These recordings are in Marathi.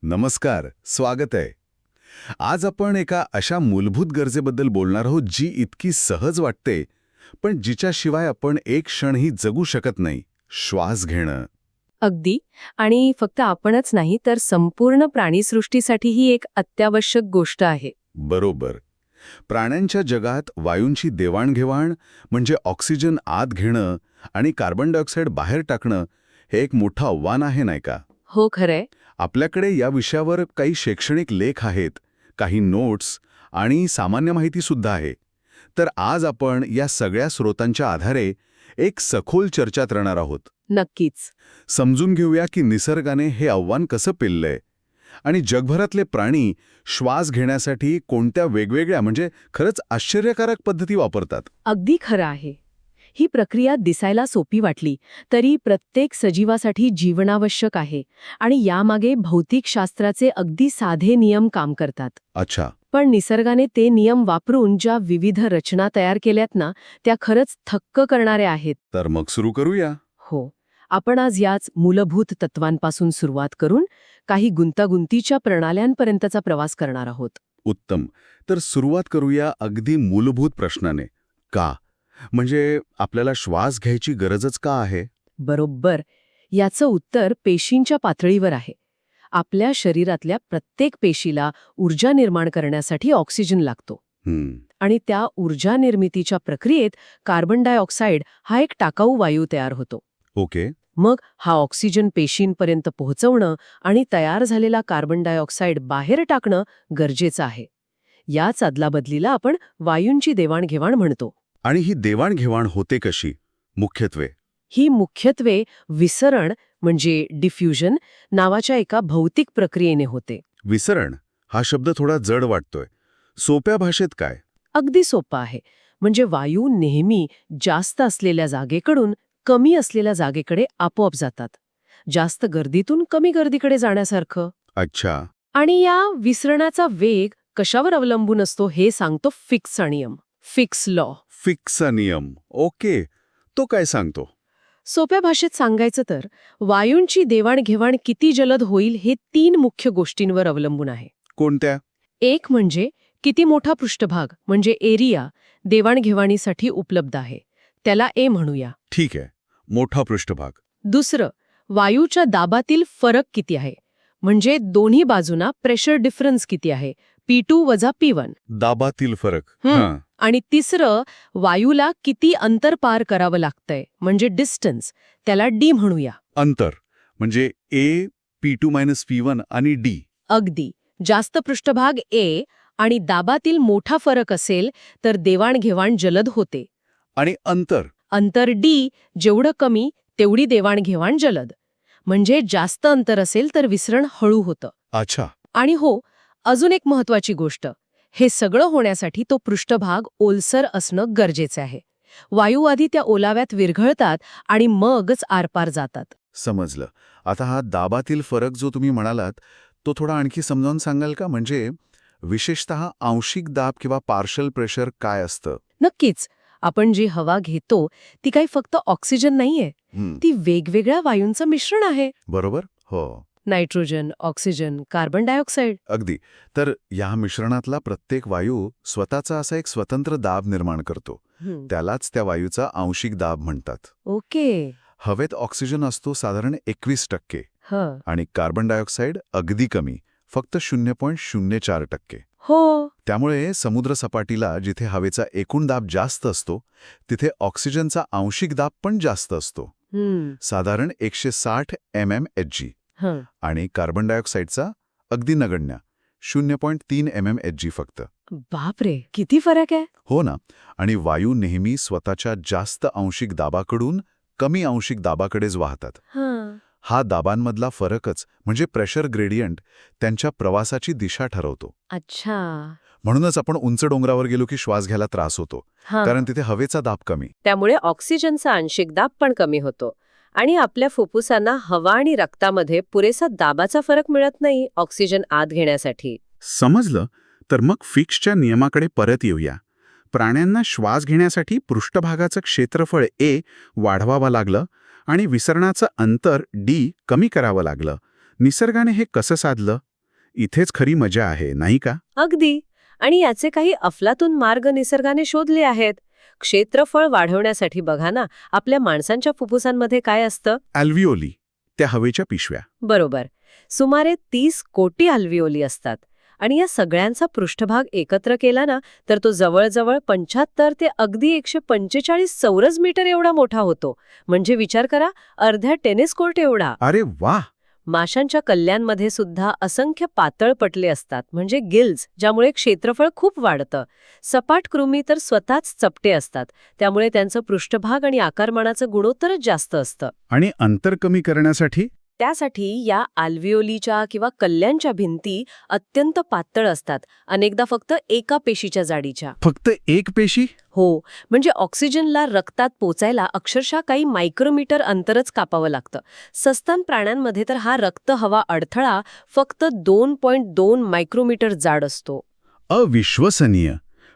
नमस्कार, स्वागत आहे. आज आपण एका अशा मूलभूत गरजेबद्दल बोलणार आहोत जी इतकी सहज वाटते, पण जिच्याशिवाय आपण एक क्षणही जगू शकत नाही. श्वास घेणं. अगदी. आणि फक्त आपणच नाही तर संपूर्ण प्राणीसृष्टीसाठी ही एक अत्यावश्यक गोष्ट आहे. बरोबर. प्राण्यांच्या जगात वायूंची देवाणघेवाण म्हणजे ऑक्सिजन आत घेणं आणि कार्बन डायऑक्साईड बाहेर टाकणं हे एक मोठं आव्हान आहे, नाही का? हो, खरंय. आपल्याकडे या विषयावर काही शैक्षणिक लेख आहेत, काही नोट्स आणि सामान्य माहितीसुद्धा आहे. तर आज आपण या सगळ्या स्रोतांच्या आधारे एक सखोल चर्चा करणार आहोत. नक्कीच. समजून घेऊया की निसर्गाने हे आव्हान कसं पेललंय आणि जगभरातले प्राणी श्वास घेण्यासाठी कोणत्या वेगवेगळ्या म्हणजे खरंच आश्चर्यकारक पद्धती वापरतात. अगदी खरं आहे. ही प्रक्रिया दिसायला सोपी वाटली तरी प्रत्येक सजीवासाठी जीवनावश्यक आहे आणि यामागे भौतिकशास्त्राचे अगदी साधे नियम काम करतात. अच्छा. पण निसर्गाने ते नियम वापरून ज्या विविध रचना तयार केल्यात ना, त्या खरंच थक्क करणाऱ्या आहेत. तर मग सुरू करूया. हो. आपण आज याच मूलभूत तत्वांपासून सुरुवात करून काही गुंतागुंतीच्या प्रणाल्यांपर्यंतचा प्रवास करणार आहोत. उत्तम. तर सुरुवात करूया अगदी मूलभूत प्रश्नाने. का? म्हणजे आपल्याला श्वास घ्यायची गरजच का आहे? बरोबर. याचं उत्तर पेशींच्या पातळीवर आहे. आपल्या शरीरातल्या प्रत्येक पेशीला ऊर्जा निर्माण करण्यासाठी ऑक्सिजन लागतो. आणि त्या ऊर्जा निर्मितीच्या प्रक्रियेत कार्बन डायऑक्साईड हा एक टाकाऊ वायू तयार होतो. ओके. मग हा ऑक्सिजन पेशींपर्यंत पोहोचवणं आणि तयार झालेला कार्बन डायऑक्साईड बाहेर टाकणं गरजेचं आहे. याच अदलाबदलीला आपण वायूंची देवाणघेवाण म्हणतो. आणि ही देवाणघेवाण होते कशी? मुख्यत्वे ही मुख्यत्वे विसरण म्हणजे डिफ्युजन नावाच्या एका भौतिक प्रक्रियेने होते. विसरण हा शब्द थोडा जड वाटतोय. सोप्या भाषेत काय? अगदी सोपं आहे. म्हणजे वायू नेहमी जास्त असलेल्या जागेकडून कमी असलेल्या जागेकडे आपोआप जातात. जास्त गर्दीतून कमी गर्दीकडे जाण्यासारखं. अच्छा. आणि या विसरणाचा वेग कशावर अवलंबून असतो हे सांगतो फिक्सचा नियम, फिक्स लॉ. फिक्सचा नियम. ओके. तो काय सांगतो? सोप्या भाषेत सांगायचं तर वायूंची देवाणघेवाण किती जलद होईल हे 3 मुख्य गोष्टींवर अवलंबून आहे. कोणत्या? एक म्हणजे किती मोठा पृष्ठभाग म्हणजे एरिया देवाणघेवाणीसाठी उपलब्ध आहे. त्याला ए म्हणूया. ठीक आहे. मोठा पृष्ठभाग. दुसरं, वायूच्या दाबातील फरक किती आहे म्हणजे दोन्ही बाजूंना प्रेशर डिफरन्स किती आहे, P2 वजा P1. दाबातील फरक. आणि तिसरं, वायूला किती अंतर पार करावं लागतंय म्हणजे डिस्टन्स, त्याला डी म्हणूया. अंतर म्हणजे ए, P2-P1 आणि डी. अगदी. जास्त पृष्ठभाग ए आणि दाबातील मोठा फरक असेल तर देवाणघेवाण जलद होते. आणि अंतर डी जेवढं कमी तेवढी देवाणघेवाण जलद. म्हणजे जास्त अंतर असेल तर विसरण हळू होतं. अच्छा. आणि हो, अजून एक महत्वाची गोष्ट, हे सगळं होण्यासाठी तो पृष्ठभाग ओलसर असणं गरजेचं आहे. वायू आधी त्या ओलाव्यात विरघळतात आणि मगच आरपार जातात. समजलं. आता हा दाबातील फरक जो तुम्ही म्हणालात तो थोडा आणखी समजावून सांगाल का? म्हणजे विशेषतः आंशिक दाब किंवा पार्शल प्रेशर काय असतं? नक्कीच. आपण जी हवा घेतो ती काही फक्त ऑक्सिजन नाहीये, ती वेगवेगळ्या वायूंचं मिश्रण आहे. बरोबर. हो. Nitrogen, oxygen, carbon dioxide. अगदी. तर या मिश्रणातला प्रत्येक वायू स्वतःचा असा एक स्वतंत्र दाब निर्माण करतो. त्यालाच त्या वायूचा आंशिक दाब म्हणतात. ओके. हवेत ऑक्सिजन असतो साधारण 21% आणि कार्बन डायऑक्साईड अगदी कमी, फक्त 0.04%. हो. त्यामुळे समुद्र सपाटीला जिथे हवेचा एकूण दाब जास्त असतो तिथे ऑक्सिजनचा आंशिक दाब पण जास्त असतो, साधारण 160 mmHg. आणि कार्बन डायऑक्साईडचा अगदी नगण्य 0.3 mmHg फक्त. बापरे, किती फरक आहे. हो ना. आणि वायू नेहमी स्वतःच्या जास्त आंशिक दाबाकडून कमी आंशिक दाबाकडेच वाहतात. हा दाबांमधला फरकच म्हणजे प्रेशर ग्रेडियंट त्यांच्या प्रवासाची दिशा ठरवतो. अच्छा. म्हणूनच आपण उंच डोंगरावर गेलो की श्वास घ्यायला त्रास होतो, कारण तिथे हवेचा दाब कमी. त्यामुळे ऑक्सिजनचा आंशिक दाब पण कमी होतो आणि आपल्या फुफ्फुसांना हवा आणि रक्तामध्ये पुरेसा दाबाचा फरक मिळत नाही ऑक्सिजन आत घेण्यासाठी. समजलं. तर मग फिक्सच्या नियमाकडे परत येऊया. प्राण्यांना श्वास घेण्यासाठी पृष्ठभागाचं क्षेत्रफळ ए वाढवावं लागलं आणि विसरणाचं अंतर डी कमी करावं लागलं. निसर्गाने हे कसं साधलं? इथेच खरी मजा आहे, नाही का? अगदी. आणि याचे काही अफलातून मार्ग निसर्गाने शोधले आहेत. क्षेत्रफळ वाढवण्यासाठी बघा ना, आपल्या माणसांच्या फुफ्फुसांमध्ये काय असतं? अल्व्हिओली, त्या हवेच्या पिशव्या. बरोबर. सुमारे 30 कोटी अल्व्हिओली असतात. आणि या सगळ्यांचा पृष्ठभाग एकत्र केला ना, तर तो जवळजवळ 75 ते अगदी 145 चौरस मीटर एवढा मोठा होतो. म्हणजे विचार करा, अर्ध्या टेनिस कोर्ट एवढा. अरे वाह! माशांच्या कल्ल्यांमध्ये सुद्धा असंख्य पातळ पटले असतात, म्हणजे गिल्स, ज्यामुळे क्षेत्रफळ खूप वाढतं. सपाट कृमी तर स्वतःच चपटे असतात, त्यामुळे त्यांचं पृष्ठभाग आणि आकारमानाचं गुणोत्तरच जास्त असतं. आणि अंतर कमी करण्यासाठी? त्यासाठी या अल्व्हिओलीच्या किंवा कल्ल्यांच्या भिंती अत्यंत पातळ असतात, अनेकदा फक्त एका पेशीच्या जाडीच्या. फक्त एक पेशी? हो, म्हणजे ऑक्सिजनला रक्तात पोचायला अक्षरशः काही मायक्रोमीटर अंतरच कापावं लागतं. सस्तन प्राण्यांमध्ये तर हा रक्त हवा अडथळा फक्त 2.2 मायक्रोमीटर जाड असतो. अविश्वसनीय.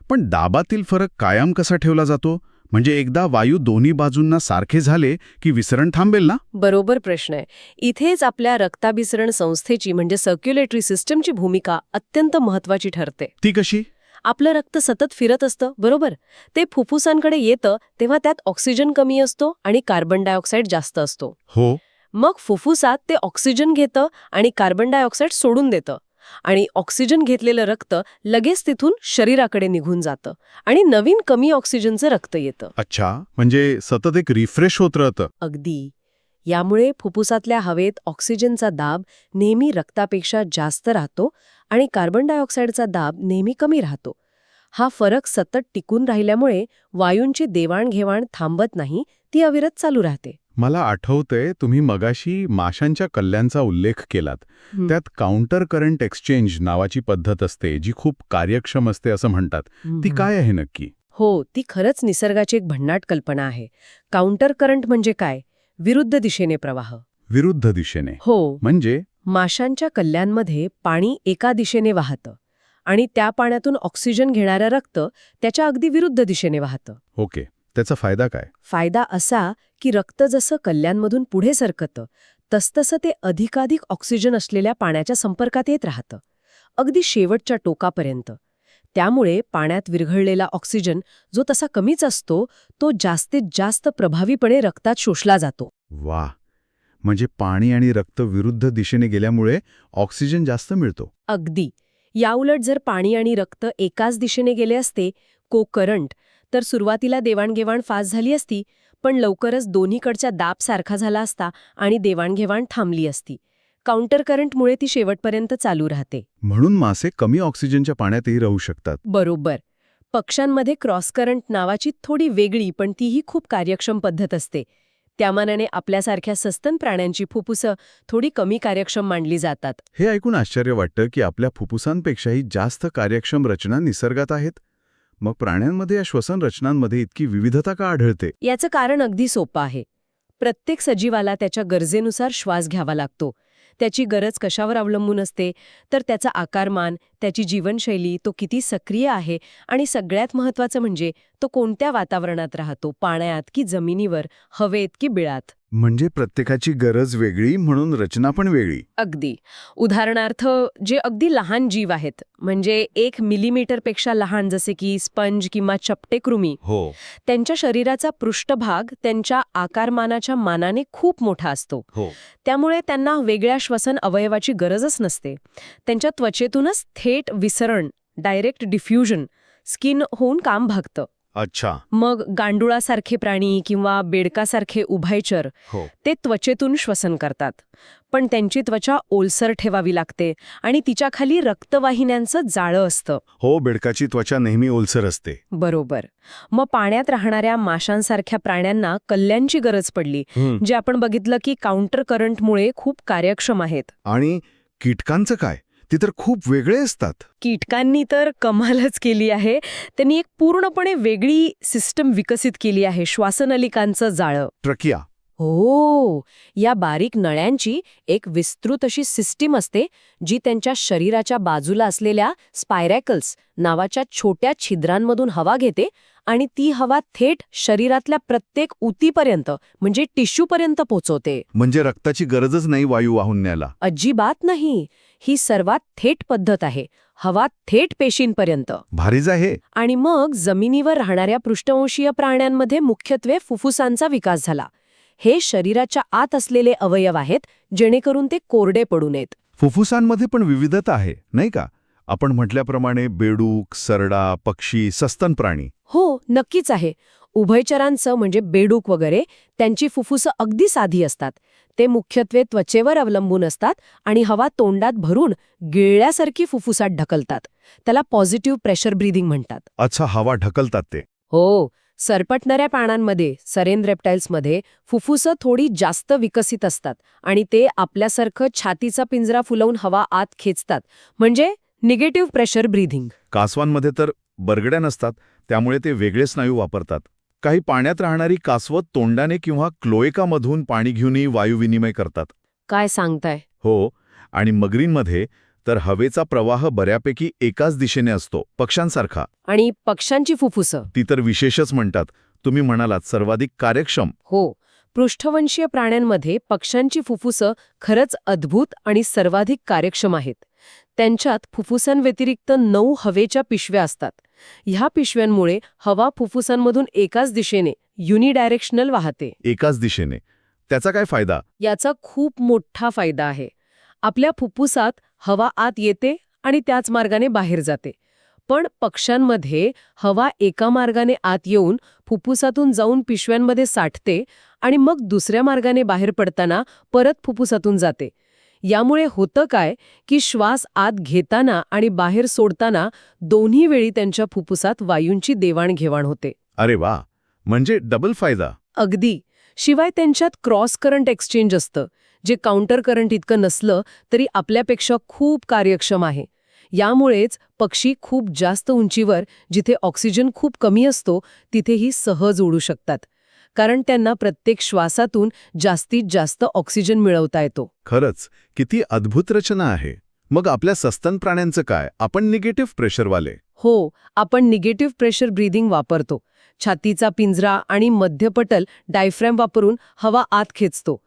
पण दाबातील फरक कायम कसा ठेवला जातो? म्हणजे एकदा वायू दोन्ही बाजूंना सारखे झाले की विसरण थांबेल ना? बरोबर प्रश्न आहे. इथेच आपल्या रक्ताभिसरण संस्थेची म्हणजे सर्क्युलेटरी सिस्टमची भूमिका अत्यंत महत्वाची ठरते. ती कशी? आपलं रक्त सतत फिरत असतं, बरोबर? ते फुफ्फुसांकडे येतं तेव्हा त्यात ऑक्सिजन कमी असतो आणि कार्बन डायऑक्साईड जास्त असतो. हो. मग फुफ्फुसात ते ऑक्सिजन घेतं आणि कार्बन डायऑक्साईड सोडून देतं. आणि ऑक्सिजन घेतलेलं रक्त लगेच तिथून शरीराकडे निघून जातं आणि नवीन कमी ऑक्सिजनचं रक्त येतं. अच्छा, म्हणजे सतत एक रिफ्रेश होत राहतं. अगदी. यामुळे फुफ्फुसातल्या हवेत ऑक्सिजनचा दाब नेहमी रक्तापेक्षा जास्त राहतो आणि कार्बन डायऑक्साईडचा दाब नेहमी कमी राहतो. हा फरक सतत टिकून राहिल्यामुळे वायूंची देवाणघेवाण थांबत नाही, ती अविरत चालू राहते. मला आठवतंय तुम्ही मगाशी माशांच्या कल्ल्यांचा उल्लेख केलात. त्यात काउंटर करंट एक्सचेंज नावाची पद्धत असते जी खूप कार्यक्षम असते असं म्हणतात. ती काय आहे नक्की? हो, ती खरंच निसर्गाची एक भन्नाट कल्पना आहे. काउंटर करंट म्हणजे काय? विरुद्ध दिशेने प्रवाह. विरुद्ध दिशेने? हो. म्हणजे? माशांच्या कल्ल्यांमध्ये पाणी एका दिशेने वाहतं आणि त्या पाण्यातून ऑक्सिजन घेणारं रक्त त्याच्या अगदी विरुद्ध दिशेने वाहतं. ओके. त्याचा फायदा काय? फायदा असा की रक्त जसं कल्ल्यांमधून पुढे सरकतं तसतसं ते अधिकाधिक ऑक्सिजन असलेल्या पाण्याच्या संपर्कात येत राहतं, अगदी शेवटच्या टोकापर्यंत. त्यामुळे पाण्यात विरघळलेला ऑक्सिजन जो तसा कमीच असतो तो जास्तीत जास्त प्रभावीपणे रक्तात शोषला जातो. वा, म्हणजे पाणी आणि रक्त विरुद्ध दिशेने गेल्यामुळे ऑक्सिजन जास्त मिळतो. अगदी. याउलट जर पाणी आणि रक्त एकाच दिशेने गेले असते, को करंट, तर सुरुवातीला देवाणघेवाण फास्ट झाली असती, पण लवकरच दोन्हीकडच्या दाब सारखा झाला असता आणि देवाणघेवाण थांबली असती. काउंटर करंटमुळे ती शेवटपर्यंत चालू राहते. म्हणून मासे कमी ऑक्सिजनच्या पाण्यातही राहू शकतात. बरोबर. पक्ष्यांमध्ये क्रॉस करंट नावाची थोडी वेगळी पण तीही खूप कार्यक्षम पद्धत असते. त्यामानाने आपल्यासारख्या सस्तन प्राण्यांची फुफ्फुसं थोडी कमी कार्यक्षम मानली जातात. हे ऐकून आश्चर्य वाटतं की आपल्या फुफ्फुसांपेक्षाही जास्त कार्यक्षम रचना निसर्गात आहेत. मग प्राण्यांमध्ये या श्वसन रचनांमध्ये इतकी विविधता का आढळते? याचं कारण अगदी सोपं आहे. प्रत्येक सजीवाला त्याच्या गरजेनुसार श्वास घ्यावा लागतो. त्याची गरज कशावर अवलंबून असते तर त्याचा आकारमान, त्याची जीवनशैली, तो किती सक्रिय आहे आणि सगळ्यात महत्त्वाचं म्हणजे तो कोणत्या वातावरणात राहतो, पाण्यात की जमिनीवर, हवेत की बिळात. म्हणजे प्रत्येकाची गरज वेगळी म्हणून रचना पण वेगळी. अगदी. उदाहरणार्थ जे अगदी लहान जीव आहेत, म्हणजे 1 मिलीमीटरपेक्षा लहान, जसे की स्पंज किंवा चपटे कृमी, हो. त्यांच्या शरीराचा पृष्ठभाग त्यांच्या आकारमानाच्या मानाने खूप मोठा असतो. हो. त्यामुळे त्यांना वेगळ्या श्वसन अवयवाची गरजच नसते. त्यांच्या त्वचेतूनच थेट विसरण, डायरेक्ट डिफ्युजन, स्किन होऊन काम भागतं. अच्छा. मग गांडुळासारखे प्राणी किंवा बेडकासारखे उभयचर हो. ते त्वचेतून श्वसन करतात. पण त्यांची त्वचा ओलसर ठेवावी लागते आणि तिच्याखाली रक्तवाहिन्यांचं जाळं असतं. हो, बेडकाची त्वचा नेहमी ओलसर असते. बरोबर. मग पाण्यात राहणाऱ्या माशांसारख्या प्राण्यांना कल्ल्यांची गरज पडली, जे आपण बघितलं की काउंटर करंटमुळे खूप कार्यक्षम आहेत. आणि कीटकांचं काय? ती तर खूप वेगळे असतात. कीटकांनी तर कमालच केली आहे. त्यांनी एक पूर्णपणे वेगळी सिस्टम विकसित केली आहे, श्वासनलिकांचं जाळं. ट्रकिया. हो, या बारीक नळ्यांची एक विस्तृत अशी सिस्टीम असते जी त्यांच्या शरीराच्या बाजूला असलेल्या स्पायरॅकल्स नावाच्या छोट्या छिद्रांमधून हवा घेते आणि ती हवा थेट शरीरातल्या प्रत्येक उतीपर्यंत म्हणजे टिश्यूपर्यंत पोहोचवते. म्हणजे रक्ताची गरजच नाही वायू वाहून न्यायला. अजिबात नाही. ही सर्वात थेट पद्धत आहे. हवा थेट पेशींपर्यंत. भारीच आहे. आणि मग जमिनीवर राहणाऱ्या पृष्ठवंशीय प्राण्यांमध्ये मुख्यत्वे फुफ्फुसांचा विकास झाला. हे शरीराच्या आत असलेले अवयव आहेत जेणेकरून ते कोरडे पडू नयेत. फुफ्फुसांमध्ये पण विविधता आहे, नाही का? आपण म्हटल्याप्रमाणे बेडूक, सरडा, पक्षी, सस्तन प्राणी. हो, नक्कीच आहे. उभयचरांचं म्हणजे बेडूक वगैरे त्यांची फुफ्फुसं अगदी साधी असतात. ते मुख्यत्वे त्वचेवर अवलंबून असतात आणि हवा तोंडात भरून गिळल्यासारखी फुफ्फुसात ढकलतात. त्याला पॉझिटिव्ह प्रेशर ब्रीदिंग म्हणतात. अच्छा, हवा ढकलतात ते. हो, सरपटणाऱ्या प्राण्यांमध्ये सरेन रेप्टाइल्समध्ये फुफ्फुसं थोडी जास्त विकसित असतात आणि ते आपल्यासारखं छातीचा पिंजरा फुलवून हवा आत खेचतात, म्हणजे निगेटिव्ह प्रेशर ब्रीदिंग. कासवांमध्ये तर बरगड्या नसतात, त्यामुळे ते वेगळे स्नायू वापरतात. काही पाण्यात राहणारी कासवं तोंडाने किंवा क्लोएकामधून पाणी घेऊनही वायुविनिमय करतात. काय सांगताय? हो, आणि मगरींमध्ये तर हवेचा प्रवाह बऱ्यापैकी एकाच दिशेने असतो, पक्ष्यांसारखा. आणि पक्ष्यांची फुफ्फुसं? ती तर विशेषच म्हणतात. तुम्ही म्हणालात सर्वाधिक कार्यक्षम. हो, पृष्ठवंशीय प्राण्यांमध्ये पक्ष्यांची फुफ्फुसं खरंच अद्भुत आणि सर्वाधिक कार्यक्षम आहेत. त्यांच्यात फुफ्फुसांव्यतिरिक्त 9 हवेच्या पिशव्या असतात. ह्या पिशव्यांमुळे हवा फुफ्फुसांमधून एकाच दिशेने युनिडायरेक्शनल वाहते. एकाच दिशेने. त्याचा काय फायदा? याचा खूप मोठा फायदा आहे. आपल्या फुफ्फुसात हवा आत येते आणि त्याच मार्गाने बाहेर जाते. पण पक्ष्यांमध्ये हवा एका मार्गाने आत येऊन फुफ्फुसातून जाऊन पिशव्यांमध्ये साठते आणि मग दुसऱ्या मार्गाने बाहेर पडताना परत फुफ्फुसातून जाते. यामुळे होतं काय की श्वास आत घेताना आणि बाहेर सोडताना दोन्ही वेळी त्यांच्या फुफ्फुसात वायूंची देवाणघेवाण होते. अरे वा, म्हणजे डबल फायदा. अगदी. शिवाय त्यांच्यात क्रॉस करंट एक्सचेंज असतं, जे काउंटर करंट इतकं नसलं तरी आपल्यापेक्षा खूप कार्यक्षम आहे. यामुळेच पक्षी खूप जास्त उंचीवर, जिथे ऑक्सिजन खूप कमी असतो, तिथेही सहज उडू शकतात. कारण त्यांना प्रत्येक श्वासातून जास्तीत जास्त ऑक्सिजन मिळवता येतो. खरंच, किती अद्भुत रचना आहे. मग आपल्या सस्तन प्राण्यांचं काय? आपण निगेटिव्ह प्रेशरवाले. हो, आपण निगेटिव्ह प्रेशर ब्रीदिंग वापरतो. छातीचा पिंजरा आणि मध्यपटल डायफ्रॅम वापरून हवा आत खेचतो.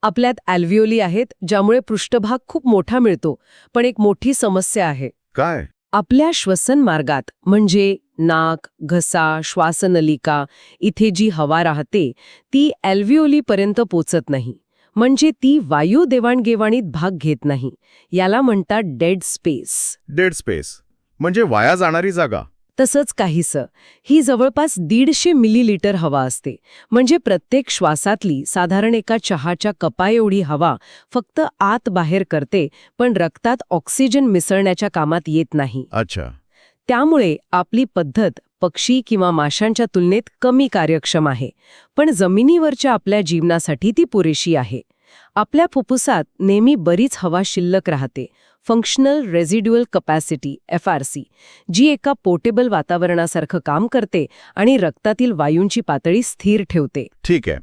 आपल्यात ॲल्व्हिओली आहेत, ज्यामुळे पृष्ठभाग खूप मोठा मिळतो. पण एक मोठी समस्या आहे. काय? आपल्या श्वसन मार्गात म्हणजे नाक, घसा, श्वासनलिका इथे जी हवा राहते ती ॲल्व्हिओलीपर्यंत पोचत नाही. म्हणजे ती वायू देवाणघेवाणीत भाग घेत नाही. याला म्हणतात डेड स्पेस. डेड स्पेस म्हणजे वाया जाणारी जागा. तसंच काहीसं. ही जवळपास 150 मिलीलिटर हवा असते. म्हणजे प्रत्येक श्वासातली साधारण एका चहाच्या कपाएवढी हवा फक्त आत बाहेर करते, पण रक्तात ऑक्सिजन मिसळण्याच्या कामात येत नाही. अच्छा. त्यामुळे आपली पद्धत पक्षी किंवा माशांच्या तुलनेत कमी कार्यक्षम आहे. पण जमिनीवरच्या आपल्या जीवनासाठी ती पुरेशी आहे. आपल्या फुफ्फुसात नेहमी बरीच हवा शिल्लक राहते. फंक्शनल रेझिड्युअल कपॅसिटी FRC, जी एका पोर्टेबल वातावरणासारखं काम करते आणि रक्तातील वायूंची पातळी स्थिर ठेवते. ठीक आहे.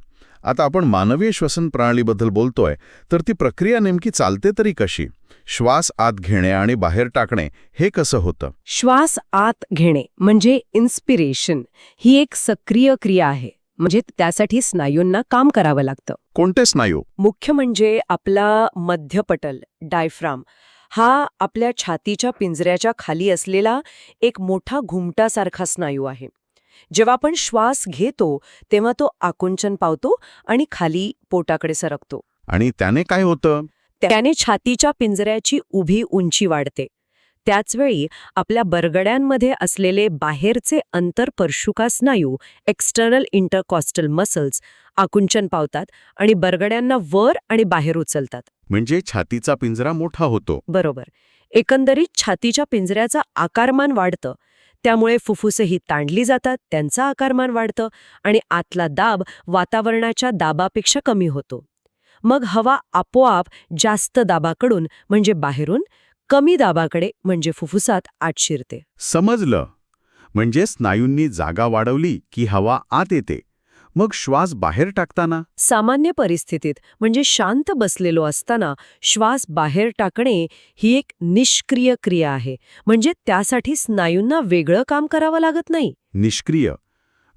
आता आपण मानवीय श्वसन प्रणालीबद्दल बोलतोय, तर ती प्रक्रिया नेमकी चालते तरी कशी? श्वास आत घेणे आणि बाहेर टाकणे हे कसं होतं? श्वास आत घेणे म्हणजे इन्स्पिरेशन ही एक सक्रिय क्रिया आहे. म्हणजे त्यासाठी स्नायूंना काम करावं लागतं. कोणते स्नायू? मुख्य म्हणजे आपला मध्यपटल डायफ्राम. हा आपल्या छातीच्या पिंजऱ्याच्या खाली असलेला एक मोठा घुमटासारखा स्नायू आहे. जेव्हा आपण श्वास घेतो तेव्हा तो आकुंचन पावतो आणि खाली पोटाकडे सरकतो. आणि त्याने काय होतं? त्याने छातीच्या पिंजऱ्याची उभी उंची वाढते. त्याचवेळी आपल्या बरगड्यांमध्ये असलेले बाहेरचे अंतरपर्शुका स्नायू एक्स्टर्नल इंटरकॉस्टल मसल्स आकुंचन पावतात आणि बरगड्यांना वर आणि बाहेर उचलतात. म्हणजे छातीचा पिंजरा मोठा होतो. बरोबर. एकंदरीत छातीच्या पिंजऱ्याचा आकारमान वाढतं. त्यामुळे फुफ्फुसंही ताणली जातात, त्यांचा आकारमान वाढतं आणि आतला दाब वातावरणाच्या दाबापेक्षा कमी होतो. मग हवा आपोआप जास्त दाबाकडून म्हणजे बाहेरून कमी दाबाकडे म्हणजे फुफ्फुसात आत शिरते. समजलं. म्हणजे स्नायूंनी जागा वाढवली की हवा आत येते. मग श्वास बाहेर टाकताना? सामान्य परिस्थितीत म्हणजे शांत बसलेलो असताना श्वास बाहेर टाकणे ही एक निष्क्रिय क्रिया आहे. म्हणजे त्यासाठी स्नायूंना वेगळं काम करावं लागत नाही. निष्क्रिय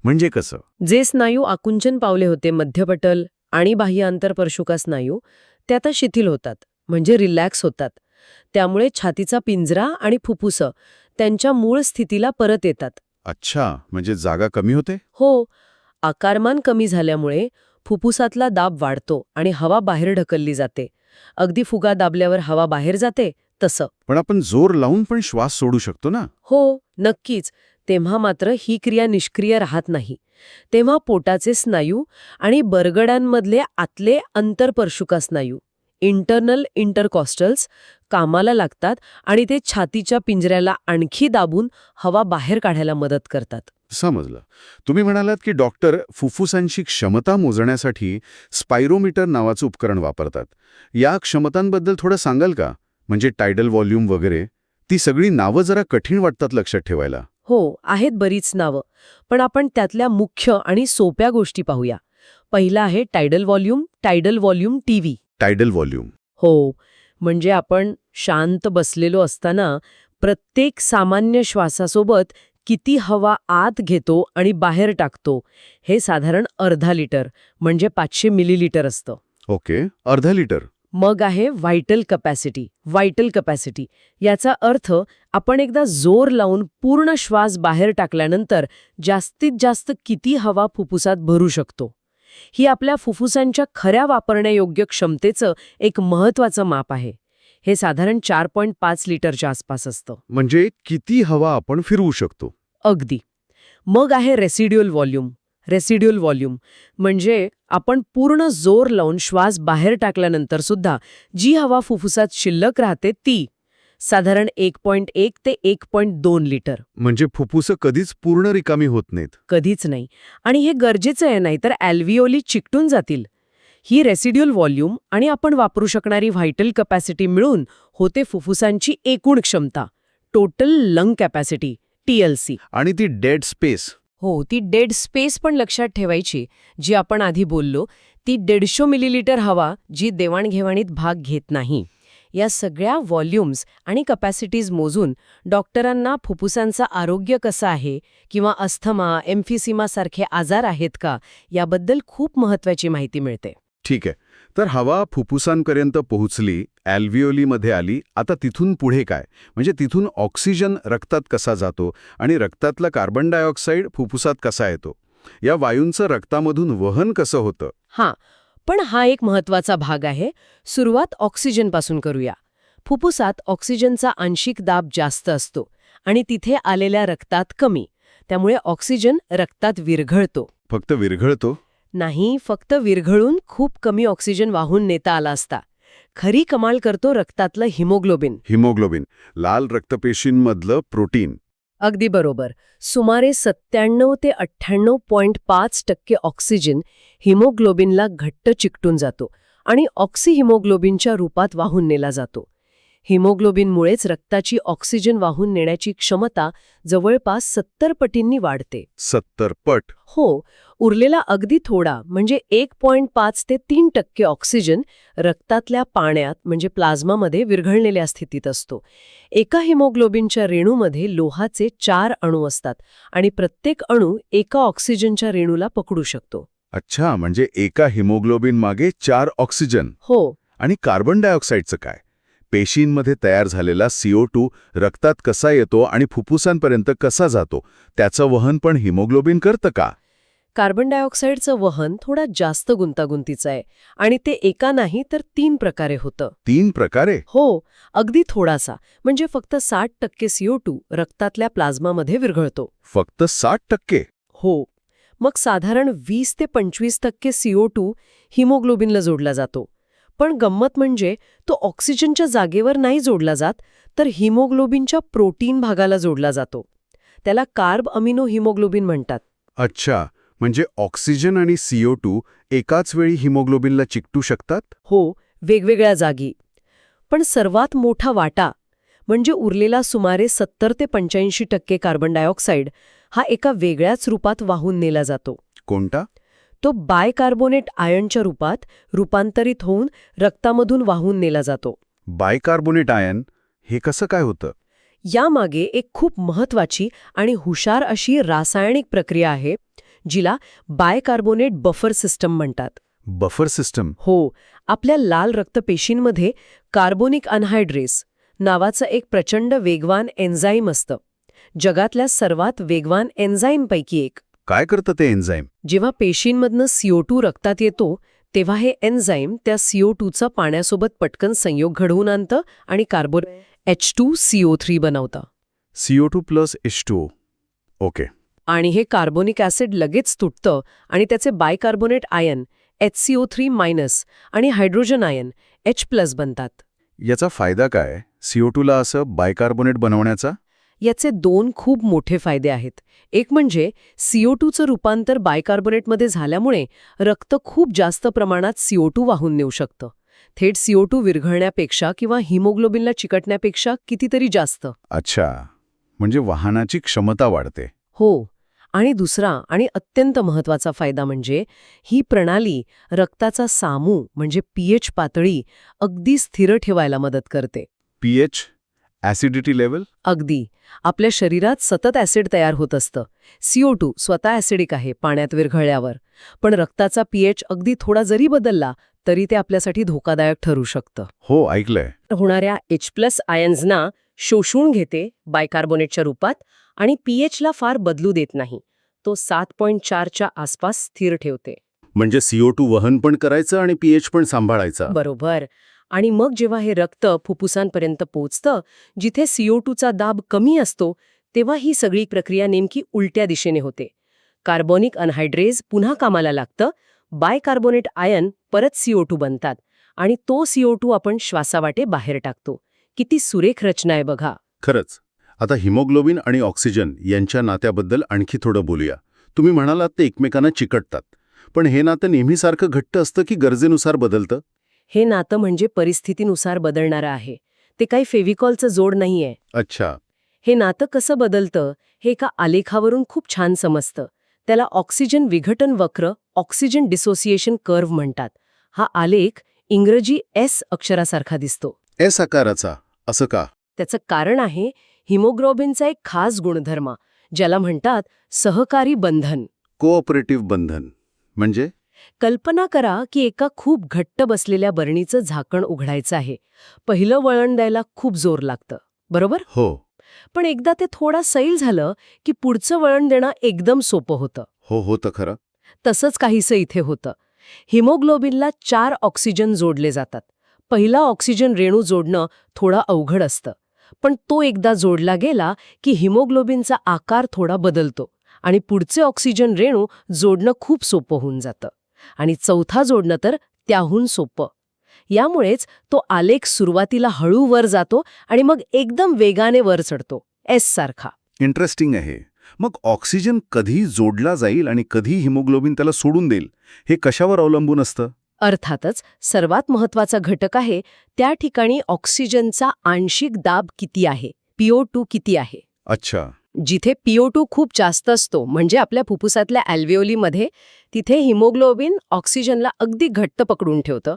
म्हणजे कसं? जे स्नायू आकुंचन पावले होते, मध्यपटल आणि बाह्य अंतरपर्शुका स्नायू, ते आता शिथिल होतात, म्हणजे रिलॅक्स होतात. त्यामुळे छातीचा पिंजरा आणि फुफ्फुसं त्यांच्या मूळ स्थितीला परत येतात. अच्छा, म्हणजे जागा कमी होते? हो, आकारमान कमी झाल्यामुळे फुफ्फुसातला दाब वाढतो आणि हवा बाहेर ढकलली जाते. अगदी फुगा दाबल्यावर हवा बाहेर जाते तसं. पण आपण जोर लावून पण श्वास सोडू शकतो ना? हो, नक्कीच. तेव्हा मात्र ही क्रिया निष्क्रिय राहत नाही. तेव्हा पोटाचे स्नायू आणि बरगड्यांमधले आतले अंतरपर्शुका स्नायू, इंटरनल इंटरकॉस्टल्स, कामाला लागतात आणि ते छातीच्या पिंजऱ्याला आणखी दाबून हवा बाहेर काढायला मदत करतात. समजलं. तुम्ही म्हणालात की डॉक्टर फुफ्फुसांची क्षमता मोजण्यासाठी स्पायरोमीटर नावाचं उपकरण वापरतात. या क्षमतांबद्दल थोडं सांगाल का? म्हणजे टायडल व्हॉल्यूम वगैरे. ती सगळी नावं जरा कठीण वाटतात लक्षात ठेवायला. हो, आहेत बरीच नावं. पण आपण त्यातल्या मुख्य आणि सोप्या गोष्टी पाहूया. पहिला आहे tidal volume TV. Tidal volume. हो, म्हणजे आपण शांत बसलेलो असताना प्रत्येक सामान्य श्वासासोबत किती हवा आत घेतो आणि बाहेर टाकतो, हे साधारण अर्धा लिटर म्हणजे 500 मिलीलिटर असतं. ओके, अर्धा लिटर. मग आहे व्हायटल कपॅसिटी. याचा अर्थ आपण एकदा जोर लावून पूर्ण श्वास बाहेर टाकल्यानंतर जास्तीत जास्त किती हवा फुफ्फुसात भरू शकतो. ही आपल्या फुफ्फुसांच्या खऱ्या वापरण्यायोग्य क्षमतेचं एक महत्त्वाचं माप आहे. हे साधारण 4.5 लिटरच्या आसपास असतं. म्हणजे किती हवा आपण फिरवू शकतो. अगदी. मग आहे रेसिड्युअल व्हॉल्यूम म्हणजे आपण पूर्ण जोर लावून श्वास बाहेर टाकल्यानंतर सुद्धा जी हवा फुफ्फुसात शिल्लक राहते ती साधारण 1.1 ते 1.2 लिटर. म्हणजे फुफ्फुसं कधीच पूर्ण रिकामी होत नाहीत. कधीच नाही. आणि हे गरजेचं आहे, नाही तर ॲल्व्हिओली चिकटून जातील. ही रेसिड्युअल व्हॉल्यूम आणि आपण वापरू शकणारी व्हायटल कपॅसिटी मिळून होते फुफ्फुसांची एकूण क्षमता, टोटल लंग कॅपॅसिटी, TLC. आणि ती डेड स्पेस. हो, ती डेड स्पेस पण लक्षात ठेवायची, जी आपण आधी बोललो, ती 150 मिलीलिटर हवा जी देवाणघेवाणीत भाग घेत नाही. या सगळ्या व्हॉल्यूम्स आणि कपॅसिटीज मोजून डॉक्टरांना फुफ्फुसांचं आरोग्य कसं आहे किंवा अस्थमा, एम्फिसिमासारखे आजार आहेत का, याबद्दल खूप महत्त्वाची माहिती मिळते. ठीक आहे. तर हवा फुफ्फुसांपर्यंत पोहोचली, ॲल्व्हिओलीमध्ये आली. आता तिथून पुढे काय? म्हणजे तिथून ऑक्सिजन रक्तात कसा जातो आणि रक्तातला कार्बन डायऑक्साईड फुफ्फुसात कसा येतो? या वायूंचं रक्तामधून वहन कसं होतं? हां, पण हा एक महत्त्वाचा भाग आहे. सुरुवात ऑक्सिजनपासून करूया. फुफ्फुसात ऑक्सिजनचा आंशिक दाब जास्त असतो आणि तिथे आलेल्या रक्तात कमी. त्यामुळे ऑक्सिजन रक्तात विरघळतो. फक्त विरघळतो? नाही, फक्त विरघळून खूप कमी ऑक्सिजन वाहून नेता आला असता. खरी कमाल करतो रक्तातलं हिमोग्लोबिन, लाल रक्तपेशींमधलं प्रोटीन. अगदी बरोबर. सुमारे 97 ते 98.5% ऑक्सिजन हिमोग्लोबिनला घट्ट चिकटून जातो आणि ऑक्सिहिमोग्लोबिनच्या रूपात वाहून नेला जातो. हिमोग्लोबिनमुळेच रक्ताची ऑक्सिजन वाहून नेण्याची क्षमता जवळपास 70 पटींनी वाढते. 70 पट? हो, उरलेला अगदी थोडा म्हणजे 1.5 ते 3% ऑक्सिजन रक्तातल्या पाण्यात म्हणजे प्लाझ्मामध्ये विरघळलेल्या स्थितीत असतो. एका हिमोग्लोबिनच्या रेणूमध्ये लोहाचे 4 अणू असतात आणि प्रत्येक अणू एका ऑक्सिजनच्या रेणूला पकडू शकतो. अच्छा, म्हणजे एका हिमोग्लोबिन मागे 4 ऑक्सिजन. हो. आणि कार्बन डायऑक्साईडचं काय? पेशींमध्ये तयार झालेला CO2 रक्तात कसा येतो आणि फुफ्फुसांपर्यंत कसा जातो? त्याचं वहन पण हिमोग्लोबिन करतं का? कार्बन डायऑक्साईडचं वहन थोडा जास्त गुंतागुंतीचं आहे आणि ते एका नाही तर 3 प्रकारे होतं. 3 प्रकारे? हो, अगदी थोडासा. म्हणजे फक्त 60% CO2 रक्तातल्या प्लाझ्मामध्ये विरघळतो. फक्त 60%? हो. मग साधारण 20 ते 25% CO2 हिमोग्लोबिनला जोडला जातो. पण गंमत म्हणजे तो ऑक्सिजनच्या जागेवर नाही जोडला जात, तर हिमोग्लोबिनच्या प्रोटीन भागाला जोडला जातो. त्याला कार्ब अमिनो हिमोग्लोबिन म्हणतात. अच्छा, म्हणजे ऑक्सिजन आणि CO2 एकाच वेळी हिमोग्लोबिनला चिकटू शकतात? हो, वेगवेगळ्या जागी. पण सर्वात मोठा वाटा म्हणजे उरलेला सुमारे 70 ते 85% कार्बन डायऑक्साईड हा एका वेगळ्याच रूपात वाहून नेला जातो. कोणता? तो बायकार्बोनेट आयनच्या रूपात रूपांतरित होऊन रक्तामधून वाहून नेला जातो. बायकार्बोनेट आयन हे कसं काय होतं? यामागे एक खूप महत्वाची आणि हुशार अशी रासायनिक प्रक्रिया आहे, जिला बायकार्बोनेट बफर सिस्टम म्हणतात. Buffer system? हो, आपल्या लाल रक्तपेशींमध्ये कार्बोनिक अनहायड्रेस नावाचं एक प्रचंड वेगवान एन्झाईम असतं. जगातल्या सर्वात वेगवान एन्झाईमपैकी एक. काय करतं ते एन्झाईम? जेव्हा पेशींमधनं CO2 रक्तात येतो, तेव्हा हे एन्झाईम त्या CO2चा पाण्यासोबत पटकन संयोग घडवून आणतं आणि कार्बन H2CO3 बनवतं. CO2+H2O. ओके. आणि हे कार्बोनिक ॲसिड लगेच तुटतं आणि त्याचे बायकार्बोनेट आयन HCO3- आणि हायड्रोजन आयन H+ बनतात. याचा फायदा काय? CO2ला असं बायकार्बोनेट बनवण्याचा? याचे 2 खूप मोठे फायदे आहेत. एक म्हणजे CO2चं रूपांतर बायकार्बोनेटमध्ये झाल्यामुळे रक्त खूप जास्त प्रमाणात CO2 वाहून नेऊ शकतं. थेट CO2 विरघळण्यापेक्षा किंवा हिमोग्लोबिनला चिकटण्यापेक्षा कितीतरी जास्त. अच्छा, म्हणजे वाहनाची क्षमता वाढते. हो. आणि दुसरा आणि अत्यंत महत्वाचा फायदा म्हणजे ही प्रणाली रक्ताचा सामू म्हणजे pH पातळी अगदी स्थिर ठेवायला मदत करते. pH? Acidity level? अगदी. आपल्या शरीरात सतत ॲसिड तयार होत असतं. CO2 स्वतः ॲसिडिक आहे पाण्यात विरघळल्यावर. पण रक्ताचा pH अगदी थोडा जरी बदलला तरी ते आपल्यासाठी धोकादायक ठरू शकतं. हो, ऐकलंय. होणाऱ्या H+ आयन्सना शोषून घेते बायकार्बोनेटच्या रूपात आणि pHला फार बदलू देत नाही. तो 7.4च्या आसपास स्थिर ठेवते. म्हणजे CO2 वहन पण करायचं आणि pH पण सांभाळायचा. बरोबर. आणि मग जेव्हा हे रक्त फुफ्फुसांपर्यंत पोचतं, जिथे CO2चा दाब कमी असतो, तेव्हा ही सगळी प्रक्रिया नेमकी उलट्या दिशेने होते. कार्बोनिक अनहायड्रेज पुन्हा कामाला लागतं, बायकार्बोनेट आयन परत CO2 बनतात आणि तो CO2 आपण श्वासावाटे बाहेर टाकतो. किती सुरेख रचना आहे बघा. खरंच. आता हिमोग्लोबिन आणि ऑक्सिजन यांच्या नात्याबद्दल आणखी थोडं बोलूया. तुम्ही म्हणालात ते एकमेकांना चिकटतात. पण हे नातं नेहमीसारखं घट्ट असतं की गरजेनुसार बदलतं? हे नातं म्हणजे परिस्थितीनुसार बदलणारं आहे. ते काही फेविकॉलचं जोड नाहीये. अच्छा. हे नातं कसं बदलतं हे एका आलेखावरून खूप छान समजतं. त्याला ऑक्सिजन विघटन वक्र, ऑक्सिजन डिसोसिएशन कर्व्ह म्हणतात. हा आलेख इंग्रजी S अक्षरासारखा दिसतो. एस आकाराचा? असं का? त्याचं कारण आहे हिमोग्लोबिनचा एक खास गुणधर्म, ज्याला म्हणतात सहकारी बंधन. कोऑपरेटिव्ह बंधन. म्हणजे? कल्पना करा की एका खूप घट्ट बसलेल्या बरणीचं झाकण उघडायचं आहे. पहिलं वळण द्यायला खूप जोर लागतं, बरोबर? हो. पण एकदा ते थोडा सैल झालं की पुढचं वळण देणं एकदम सोपं होतं. हो, होतं खरं. तसंच काहीसं इथे होतं. हिमोग्लोबिनला 4 ऑक्सिजन जोडले जातात. पहिला ऑक्सिजन रेणू जोडणं थोडं अवघड असतं. पण तो एकदा जोडला गेला की हिमोग्लोबिनचा आकार थोडा बदलतो आणि पुढचे ऑक्सिजन रेणू जोडणं खूप सोपं होऊन जातं. आणि चौथा जोडणं तर त्याहून सोपं. यामुळेच तो आलेख सुरुवातीला हळू वर जातो आणि मग एकदम वेगाने वर चढतो, एस सारखा. इंटरेस्टिंग आहे. मग ऑक्सिजन कधी जोडला जाईल आणि कधी हिमोग्लोबिन त्याला सोडून देईल, हे कशावर अवलंबून असतं? अर्थातच सर्वात महत्वाचा घटक आहे त्या ठिकाणी ऑक्सिजनचा आंशिक दाब किती आहे, PO2 किती आहे. अच्छा. जिथे PO2 खूप जास्त असतो, म्हणजे आपल्या फुफ्फुसातल्या अल्व्हेओलीमध्ये, तिथे हिमोग्लोबिन ऑक्सिजनला अगदी घट्ट पकडून ठेवतं.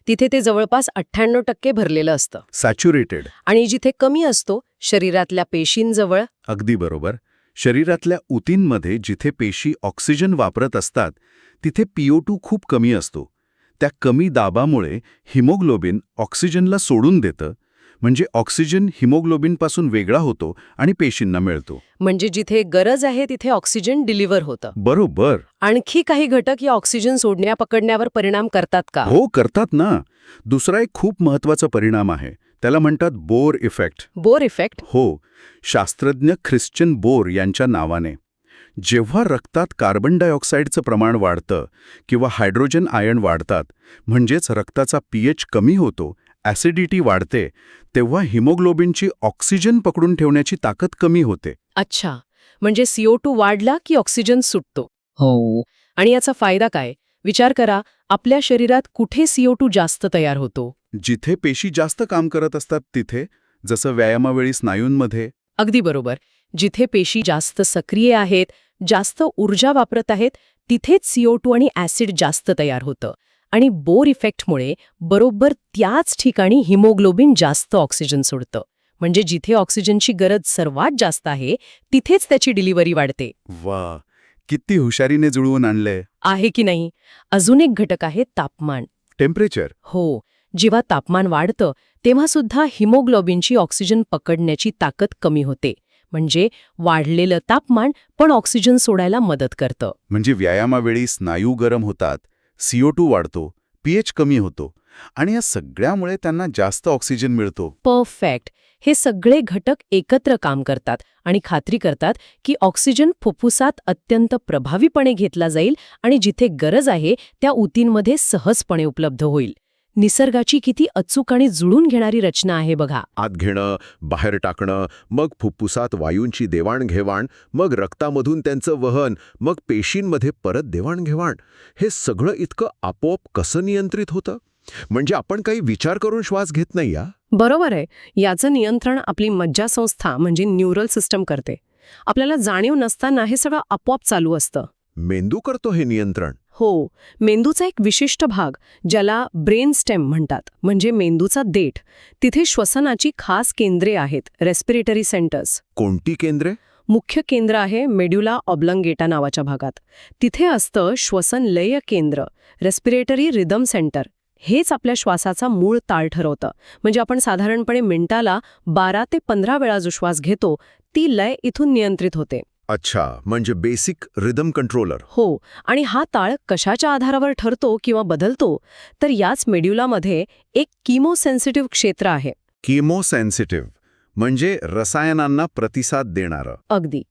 तिथे ते जवळपास 98% भरलेलं असतं. सॅच्युरेटेड. आणि जिथे कमी असतो, शरीरातल्या पेशींजवळ. अगदी बरोबर. शरीरातल्या ऊतींमध्ये जिथे पेशी ऑक्सिजन वापरत असतात, तिथे PO2 खूप कमी असतो. त्या कमी दाबामुळे हिमोग्लोबिन ऑक्सिजनला सोडून देतं, म्हणजे ऑक्सिजन हिमोग्लोबिनपासून वेगळा होतो आणि पेशींना मिळतो. म्हणजे जिथे गरज आहे तिथे ऑक्सिजन डिलिव्हर होतं. बरोबर. आणखी काही घटक या ऑक्सिजन सोडण्या पकडण्यावर परिणाम करतात का? हो, करतात ना. दुसरा एक खूप महत्वाचा परिणाम आहे. त्याला म्हणतात बोर इफेक्ट. Bohr effect? हो, शास्त्रज्ञ ख्रिश्चन बोर यांच्या नावाने. जेव्हा रक्तात कार्बन डायऑक्साईडचं प्रमाण वाढतं किंवा हायड्रोजन आयन वाढतात, म्हणजेच रक्ताचा pH कमी होतो, ॲसिडिटी वाढते, तेव्हा हिमोग्लोबिनची ऑक्सिजन पकडून ठेवण्याची ताकद कमी होते. अच्छा, म्हणजे CO2 वाढला की ऑक्सिजन सुटतो. हो. आणि याचा फायदा काय? विचार करा, आपल्या शरीरात कुठे CO2 जास्त तयार होतो? जिथे पेशी जास्त काम करत असतात तिथे, जसं व्यायामावेळी स्नायूंमध्ये. अगदी बरोबर. जिथे पेशी जास्त सक्रिय आहेत, जास्त ऊर्जा वापरत आहेत, तिथेच CO2 आणि ॲसिड जास्त तयार होतं आणि बोर इफेक्टमुळे बरोबर त्याच ठिकाणी हिमोग्लोबिन जास्त ऑक्सिजन सोडतं. म्हणजे जिथे ऑक्सिजनची गरज सर्वात जास्त आहे तिथेच त्याची डिलिव्हरी वाढते. वा, किती हुशारीने जुळवून आणलंय. आहे की नाही? अजून एक घटक आहे तापमान. टेम्परेचर. हो, जेव्हा तापमान वाढतं तेव्हा सुद्धा हिमोग्लोबिनची ऑक्सिजन पकडण्याची ताकद कमी होते. म्हणजे वाढलेलं तापमान पण ऑक्सिजन सोडायला मदत करतं. म्हणजे व्यायामावेळी स्नायू गरम होतात, CO2 वाढतो, pH कमी होतो आणि या सगळ्यामुळे त्यांना जास्त ऑक्सिजन मिळतो. परफेक्ट. हे सगळे घटक एकत्र काम करतात आणि खात्री करतात की ऑक्सिजन फुफ्फुसात अत्यंत प्रभावीपणे घेतला जाईल आणि जिथे गरज आहे त्या ऊतींमध्ये सहजपणे उपलब्ध होईल. निसर्गाची किती अचूक आणि जुळून घेणारी रचना आहे बघा. आत घेणं, बाहेर टाकणं, मग फुफ्फुसात वायूंची देवाणघेवाण, मग रक्तामधून त्यांचं वहन, मग पेशींमध्ये परत देवाणघेवाण. हे सगळं इतकं आपोआप कसं नियंत्रित होतं? म्हणजे आपण काही विचार करून श्वास घेत नाही या? बरोबर आहे. याचं नियंत्रण आपली मज्जासंस्था म्हणजे न्यूरल सिस्टम करते. आपल्याला जाणीव नसताना हे सगळं आपोआप चालू असतं. मेंदू करतो हे नियंत्रण? हो, मेंदूचा एक विशिष्ट भाग ज्याला ब्रेन स्टेम म्हणतात, म्हणजे मेंदूचा देठ, तिथे श्वसनाची खास केंद्रे आहेत, रेस्पिरेटरी सेंटर्स. कोणती केंद्रे? मुख्य केंद्र आहे मेड्युला ऑब्लंगेटा नावाच्या भागात. तिथे असतं श्वसन लय केंद्र, रेस्पिरेटरी रिदम सेंटर. हेच आपल्या श्वासाचा मूळ ताळ ठरवतं. म्हणजे आपण साधारणपणे मिनिटाला 12 ते 15 वेळा जो श्वास घेतो ती लय इथून नियंत्रित होते. अच्छा, म्हणजे बेसिक रिदम कंट्रोलर. हो, आणि हा ताळ कशाच्या आधारावर ठरतो किंवा बदलतो तर याच मेड्युलामध्ये एक कीमोसेन्सिटिव्ह क्षेत्र आहे. कीमोसेन्सिटिव्ह म्हणजे रसायनांना प्रतिसाद देणारं. अगदी.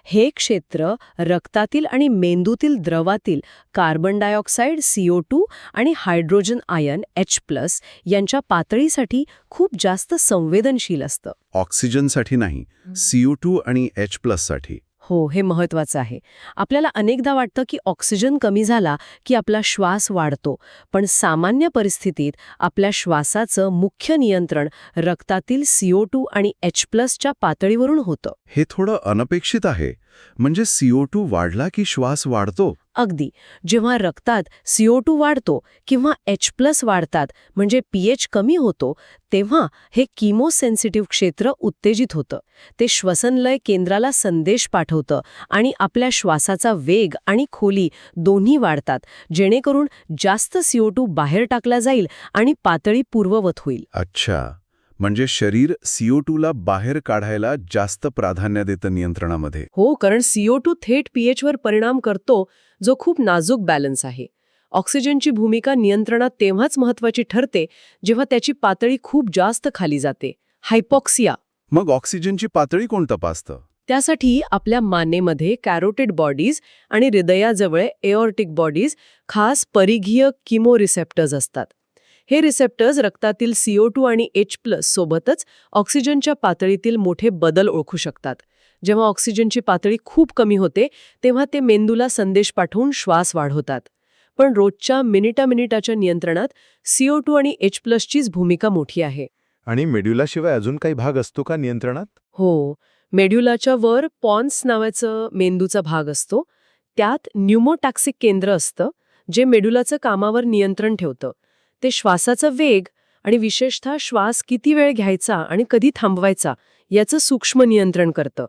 हे क्षेत्र रक्तातील आणि मेंदूतील द्रवातील कार्बन डायऑक्साईड CO2 आणि हायड्रोजन आयन H+ यांच्या पातळीसाठी खूप जास्त संवेदनशील असतं. ऑक्सिजनसाठी नाही, CO2 आणि H+ साठी. हो, हे महत्वाचं आहे. आपल्याला अनेकदा वाटतं की ऑक्सिजन कमी झाला की आपला श्वास वाढतो, पण सामान्य परिस्थितीत आपल्या श्वासाचं मुख्य नियंत्रण रक्तातील CO2 आणि H+च्या पातळीवरून होतं. हे थोडं अनपेक्षित आहे. म्हणजे CO2 वाढला की श्वास वाढतो? अगदी. जेव्हा रक्तात CO2 वाढतो किंवा H+ वाढतात म्हणजे pH कमी होतो, तेव्हा हे कीमोसेन्सिटिव्ह क्षेत्र उत्तेजित होतं. ते श्वसनलय केंद्राला संदेश पाठवतं आणि आपल्या श्वासाचा वेग आणि खोली दोन्ही वाढतात, जेणेकरून जास्त CO2 बाहेर टाकला जाईल आणि पातळी पूर्ववत होईल. अच्छा, म्हणजे शरीर CO2ला बाहेर काढायला जास्त प्राधान्य देतं नियंत्रणामध्ये. हो, कारण CO2 थेट pH वर परिणाम करतो, जो खूप नाजूक बॅलन्स आहे. ऑक्सिजनची भूमिका नियंत्रणात तेव्हाच महत्वाची ठरते जेव्हा त्याची पातळी खूप जास्त खाली जाते, हायपॉक्सिया. मग ऑक्सिजनची पातळी कोण तपासतं? त्यासाठी आपल्या मानेमध्ये कॅरोटिड बॉडीज आणि हृदयाजवळ एओर्टिक बॉडीज खास परिघीय किमोरिसेप्टर्स असतात. हे रिसेप्टर्स रक्तातील CO2 आणि H+ सोबतच ऑक्सिजनच्या पातळीतील मोठे बदल ओळखू शकतात. जेव्हा ऑक्सिजनची पातळी खूप कमी होते तेव्हा ते मेंदूला संदेश पाठवून श्वास वाढवतात. पण रोजच्या मिनिटाच्या नियंत्रणात CO2 आणि H+ चीच भूमिका मोठी आहे. आणि मेड्युलाशिवाय अजून काही भाग असतो का नियंत्रणात? हो, मेड्युलाच्या वर पॉन्स नावाचं मेंदूचा भाग असतो. त्यात न्यूमोटॅक्सिक केंद्र असतं, जे मेड्युलाचं कामावर नियंत्रण ठेवतं. ते श्वासाचा वेग आणि विशेषतः श्वास किती वेळ घ्यायचा आणि कधी थांबवायचा याचं सूक्ष्म नियंत्रण करतं.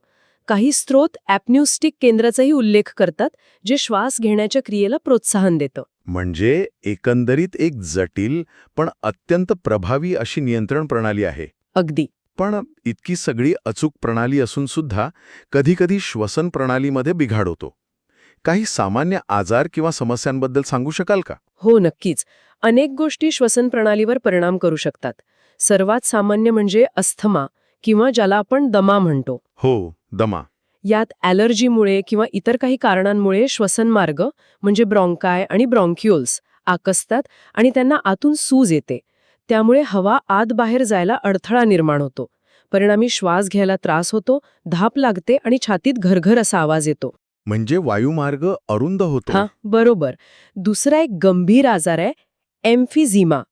काही स्रोत ॲप्न्यूस्टिक केंद्राचाही उल्लेख करतात, जे श्वास घेण्याच्या क्रियेला प्रोत्साहन देतं. म्हणजे एकंदरीत एक जटिल पण अत्यंत प्रभावी अशी नियंत्रण प्रणाली आहे. अगदी. पण इतकी सगळी अचूक प्रणाली असून सुद्धा कधीकधी श्वसन प्रणालीमध्ये बिघाड होतो. काही सामान्य आजार किंवा समस्यांबद्दल सांगू शकाल का? हो, नक्कीच. अनेक गोष्टी श्वसन प्रणालीवर परिणाम करू शकतात. सर्वात सामान्य म्हणजे अस्थमा किंवा ज्याला आपण दमा म्हणतो. हो, दमा. यात ॲलर्जीमुळे किंवा इतर काही कारणांमुळे श्वसनमार्ग म्हणजे ब्रॉन्काय आणि ब्रॉन्क्युल्स आकसतात आणि त्यांना आतून सूज येते. त्यामुळे हवा आत बाहेर जायला अडथळा निर्माण होतो. परिणामी श्वास घ्यायला त्रास होतो, धाप लागते आणि छातीत घरघर असा आवाज येतो. म्हणजे वायुमार्ग अरुंद होतो. हां, बरोबर. दुसरा एक गंभीर आजार आहे एम्फिझिमा.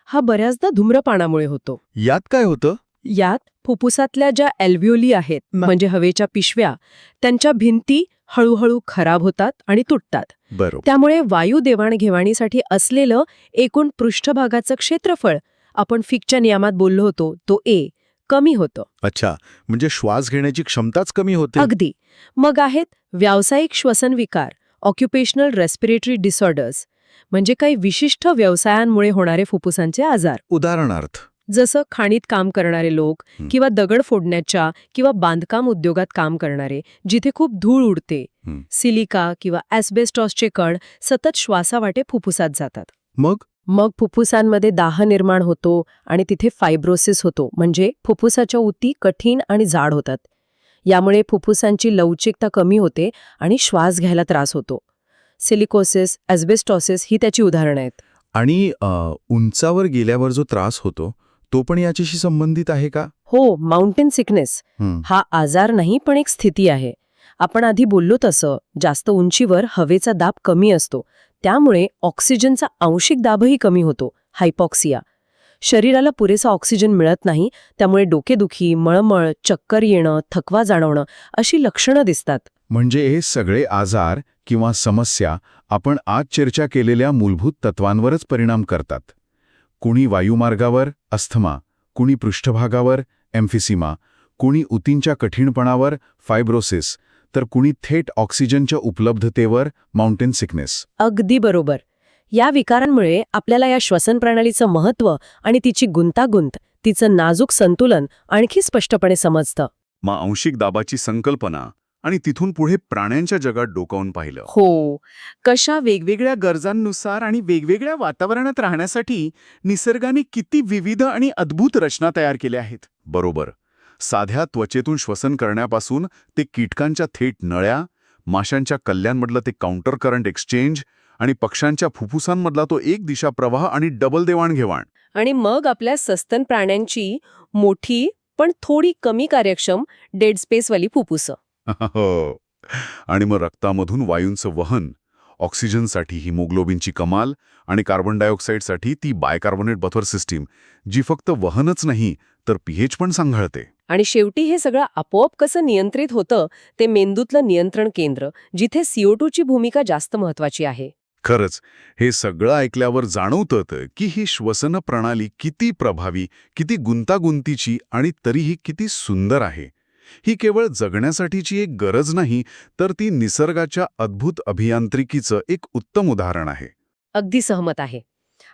हा बऱ्याचदा धूम्रपानामुळे होतो. यात काय होतं? यात फुफ्फुसातल्या ज्या एल्व्हिओली आहेत म्हणजे हवेच्या पिशव्या, त्यांच्या भिंती हळूहळू खराब होतात आणि तुटतात. बरोबर. त्यामुळे वायू देवाणघेवाणीसाठी असलेलं एकूण पृष्ठभागाचं क्षेत्रफळ, आपण फिकच्या नियमात बोललो होतो, तो ए, कमी होतं. अच्छा, म्हणजे श्वास घेण्याची क्षमताच कमी होते. अगदी. मग आहेत व्यावसायिक श्वसन विकार, ऑक्युपेशनल रेस्पिरेटरी डिसऑर्डर्स, म्हणजे काही विशिष्ट व्यवसायांमुळे होणारे फुफ्फुसांचे आजार. उदाहरणार्थ. जसं खाणीत काम करणारे लोक किंवा दगड फोडण्याच्या किंवा बांधकाम उद्योगात काम करणारे, जिथे खूप धूळ उडते, सिलिका किंवा ॲस्बेस्टॉसचे कण सतत श्वासावाटे फुफ्फुसात जातात. मग फुफ्फुसांमध्ये दाह निर्माण होतो आणि तिथे फायब्रोसिस होतो, म्हणजे फुफ्फुसाच्या उती कठीण आणि जाड होतात. यामुळे फुफ्फुसांची लवचिकता कमी होते आणि श्वास घ्यायला त्रास होतो. सिलिकोसिस, ॲस्बेस्टॉसिस ही त्याची उदाहरणं आहेत. आणि उंचावर गेल्यावर जो त्रास होतो तो पण याच्याशी संबंधित आहे का? हो, माउंटेन सिकनेस हा आजार नाही, पण एक स्थिती आहे. आपण आधी बोललो तसं जास्त उंचीवर हवेचा दाब कमी असतो, त्यामुळे ऑक्सिजनचा आंशिक दाबही कमी होतो, हायपॉक्सिया. शरीराला पुरेसा ऑक्सिजन मिळत नाही, त्यामुळे डोकेदुखी, मळमळ, चक्कर येणं, थकवा जाणवणं अशी लक्षणं दिसतात. म्हणजे हे सगळे आजार किंवा समस्या आपण आज चर्चा केलेल्या मूलभूत तत्वांवरच परिणाम करतात. कुणी वायुमार्गावर अस्थमा, कुणी पृष्ठभागावर एम्फिसिमा, कुणी उतींच्या कठीणपणावर फायब्रोसिस, तर कुणी थेट ऑक्सिजनच्या उपलब्धतेवर माउंटेन सिकनेस. अगदी बरोबर. या विकारांमुळे आपल्याला या श्वसन प्रणालीचं महत्त्व आणि तिची गुंतागुंत, तिचं नाजूक संतुलन आणखी स्पष्टपणे समजतं. मग आंशिक दाबाची संकल्पना आणि तिथून पुढे प्राण्यांच्या जगात डोकावून पाहिलं. हो, कशा वेगवेगळ्या गरजांनुसार आणि वेगवेगळ्या वातावरणात राहण्यासाठी निसर्गाने किती विविध आणि अद्भुत रचना तयार केल्या आहेत. बरोबर. साध्या त्वचेतून श्वसन करण्यापासून ते कीटकांच्या थेट नळ्या, माशांच्या कल्ल्यांमधलं ते काउंटर करंट एक्सचेंज आणि पक्ष्यांच्या फुफ्फुसांमधला तो एक दिशा प्रवाह आणि डबल देवाणघेवाण. आणि मग आपल्या सस्तन प्राण्यांची मोठी पण थोडी कमी कार्यक्षम डेड स्पेसवाली फुफ्फुसं. हो. आणि मग रक्तामधून वायूंचं वहन, ऑक्सिजनसाठी हिमोग्लोबिनची कमाल आणि कार्बन डायऑक्साईडसाठी ती बायकार्बोनेट बफर सिस्टीम, जी फक्त वहनच नाही तर पीएच पण सांभाळते. आणि शेवटी हे सगळं आपोआप कसं नियंत्रित होतं, ते मेंदूतलं नियंत्रण केंद्र, जिथे CO2ची भूमिका जास्त महत्वाची आहे. खरंच, हे सगळं ऐकल्यावर जाणवतं की ही श्वसन प्रणाली किती प्रभावी, किती गुंतागुंतीची आणि तरीही किती सुंदर आहे. ही केवळ जगण्यासाठीची एक गरज नाही, तर ती निसर्गाच्या अद्भुत अभियांत्रिकीचं एक उत्तम उदाहरण आहे. अगदी सहमत आहे.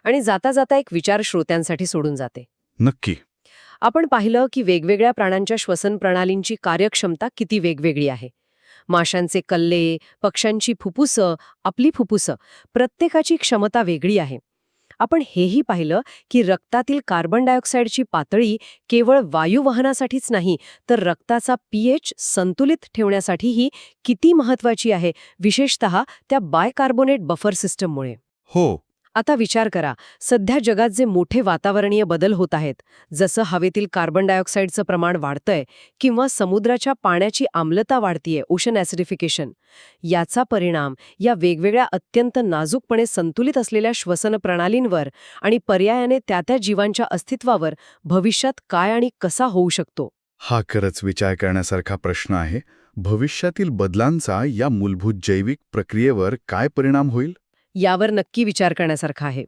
आणि जाता जाता एक विचार श्रोत्यांसाठी सोडून जाते. नक्की. आपण पाहिलं की वेगवेगळ्या प्राण्यांच्या श्वसन प्रणालींची कार्यक्षमता किती वेगवेगळी आहे. माशांचे कल्ले, पक्ष्यांची फुफ्फुसं, आपली फुफ्फुसं, प्रत्येकाची क्षमता वेगळी आहे. आपण हेही पाहिलं की रक्तातील कार्बन डायऑक्साईडची पातळी केवळ वायुवहनासाठीच नाही, तर रक्ताचा pH संतुलित ठेवण्यासाठीही किती महत्वाची आहे, विशेषतः त्या बायकार्बोनेट बफर सिस्टममुळे. हो. आता विचार करा, सध्या जगात जे मोठे वातावरणीय बदल होत आहेत, जसं हवेतील कार्बन डायऑक्साईडचं प्रमाण वाढतंय किंवा समुद्राच्या पाण्याची आम्लता वाढतीये, ओशन ॲसिडिफिकेशन, याचा परिणाम या वेगवेगळ्या अत्यंत नाजूकपणे संतुलित असलेल्या श्वसन प्रणालींवर आणि पर्यायाने त्या जीवांच्या अस्तित्वावर भविष्यात काय आणि कसा होऊ शकतो. हा खरंच विचार करण्यासारखा प्रश्न आहे. भविष्यातील बदलांचा या मूलभूत जैविक प्रक्रियेवर काय परिणाम होईल? यावर नक्की विचार करण्यासारखा आहे.